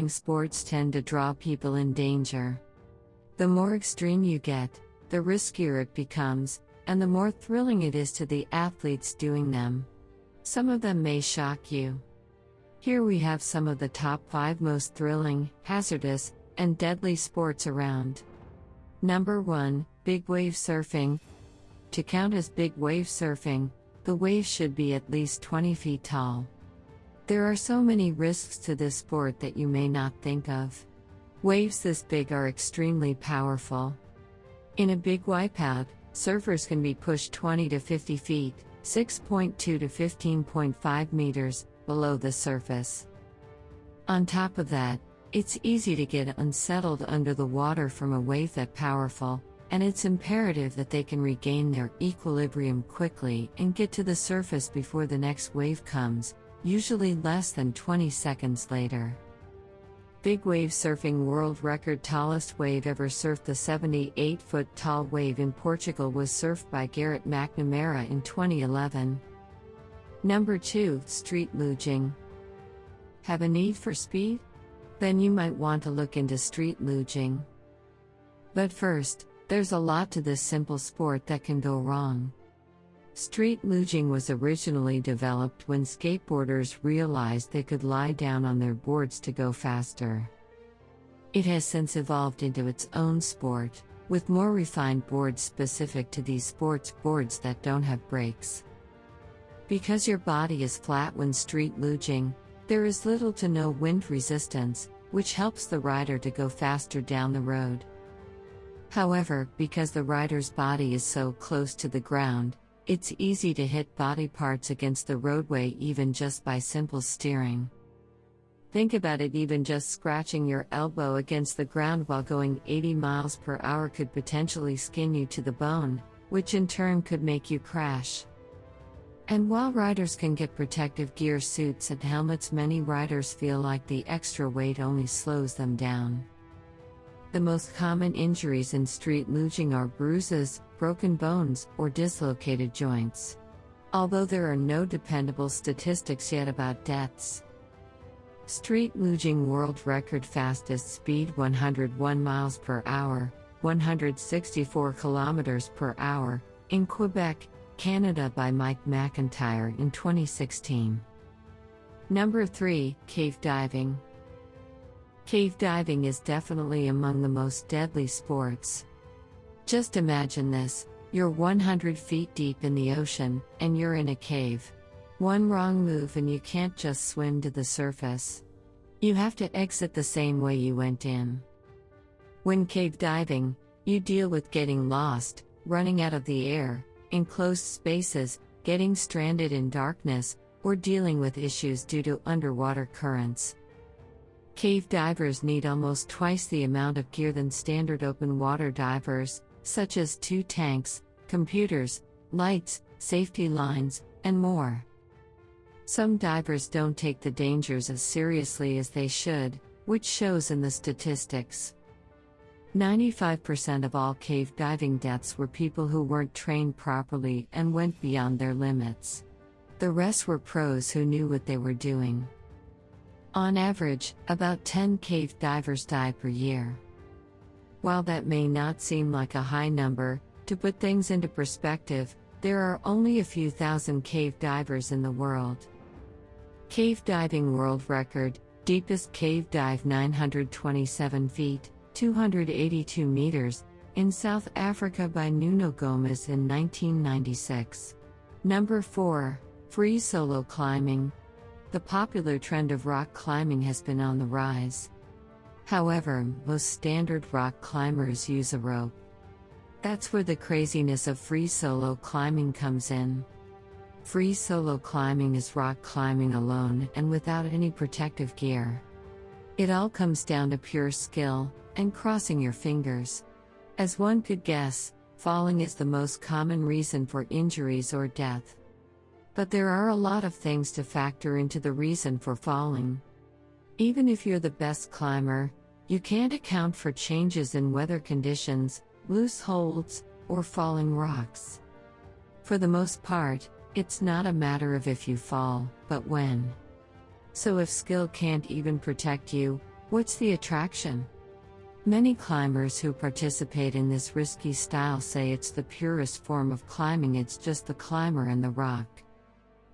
climbing sports tend to draw people in danger. The more extreme you get, the riskier it becomes, and the more thrilling it is to the athletes doing them. Some of them may shock you. Here we have some of the top 5 most thrilling, hazardous, and deadly sports around. Number 1, Big Wave Surfing. To count as big wave surfing, the waves should be at least 20 feet tall. There are so many risks to this sport that you may not think of. Waves this big are extremely powerful. In a big wipeout, surfers can be pushed 20 to 50 feet, 6.2 to 15.5 meters, below the surface. On top of that, it's easy to get unsettled under the water from a wave that powerful, and it's imperative that they can regain their equilibrium quickly and get to the surface before the next wave comes, usually less than 20 seconds later. Big wave surfing world record. Tallest wave ever surfed. The 78-foot tall wave in Portugal was surfed by Garrett McNamara in 2011. Number 2, Street Luging. Have a need for speed? Then you might want to look into street luging. But first, there's a lot to this simple sport that can go wrong. Street luging was originally developed when skateboarders realized they could lie down on their boards to go faster. It has since evolved into its own sport, with more refined boards specific to these sports, boards that don't have brakes. Because your body is flat when street luging, there is little to no wind resistance, which helps the rider to go faster down the road. However, because the rider's body is so close to the ground, it's easy to hit body parts against the roadway even just by simple steering. Think about it, even just scratching your elbow against the ground while going 80 miles per hour could potentially skin you to the bone, which in turn could make you crash. And while riders can get protective gear, suits and helmets, many riders feel like the extra weight only slows them down. The most common injuries in street luging are bruises, broken bones, or dislocated joints. Although there are no dependable statistics yet about deaths. Street luging world record. Fastest speed 101 miles per hour, 164 kilometers per hour, in Quebec, Canada by Mike McIntyre in 2016. Number 3, Cave Diving. Cave diving is definitely among the most deadly sports. Just imagine this, you're 100 feet deep in the ocean, and you're in a cave. One wrong move and you can't just swim to the surface. You have to exit the same way you went in. When cave diving, you deal with getting lost, running out of the air, in closed spaces, getting stranded in darkness, or dealing with issues due to underwater currents. Cave divers need almost twice the amount of gear than standard open water divers, such as 2 tanks, computers, lights, safety lines, and more. Some divers don't take the dangers as seriously as they should, which shows in the statistics. 95% of all cave diving deaths were people who weren't trained properly and went beyond their limits. The rest were pros who knew what they were doing. On average, about 10 cave divers die per year. While that may not seem like a high number, to put things into perspective, there are only a few thousand cave divers in the world. Cave diving world record, deepest cave dive 927 feet, 282 meters, in South Africa by Nuno Gomes in 1996. Number 4, Free Solo Climbing. The popular trend of rock climbing has been on the rise. However, most standard rock climbers use a rope. That's where the craziness of free solo climbing comes in. Free solo climbing is rock climbing alone and without any protective gear. It all comes down to pure skill and crossing your fingers. As one could guess, falling is the most common reason for injuries or death. But there are a lot of things to factor into the reason for falling. Even if you're the best climber, you can't account for changes in weather conditions, loose holds, or falling rocks. For the most part, it's not a matter of if you fall, but when. So if skill can't even protect you, What's the attraction? Many climbers who participate in this risky style say it's the purest form of climbing, it's just the climber and the rock.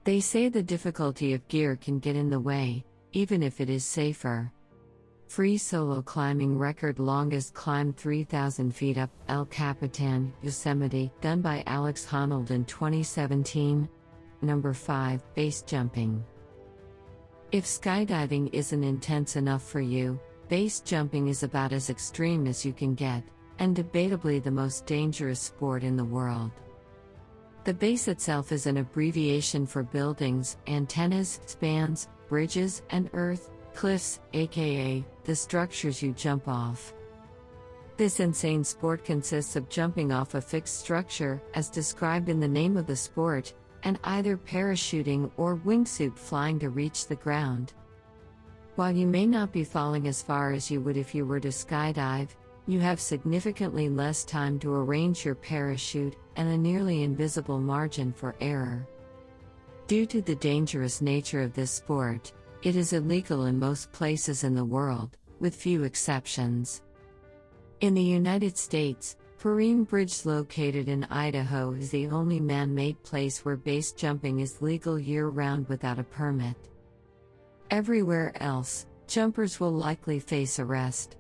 They say the difficulty of gear can get in the way, even if it is safer. Free solo climbing record longest climb 3,000 feet up El Capitan, Yosemite, done by Alex Honnold in 2017. Number 5, base jumping. If skydiving isn't intense enough for you, base jumping is about as extreme as you can get, and debatably the most dangerous sport in the world. The base itself is an abbreviation for buildings, antennas, spans, bridges, and earth, cliffs, aka, the structures you jump off. This insane sport consists of jumping off a fixed structure, as described in the name of the sport, and either parachuting or wingsuit flying to reach the ground. While you may not be falling as far as you would if you were to skydive, you have significantly less time to arrange your parachute and a nearly invisible margin for error. Due to the dangerous nature of this sport, it is illegal in most places in the world, with few exceptions. In the United States, Perrine Bridge located in Idaho is the only man-made place where base jumping is legal year-round without a permit. Everywhere else, jumpers will likely face arrest.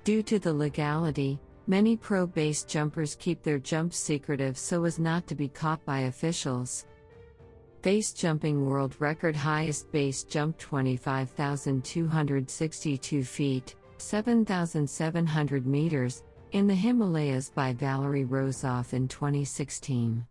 Due to the legality, many pro base jumpers keep their jumps secretive so as not to be caught by officials. Base jumping world record highest base jump 25,262 feet, 7,700 meters, in the Himalayas by Valerie Rosoff in 2016.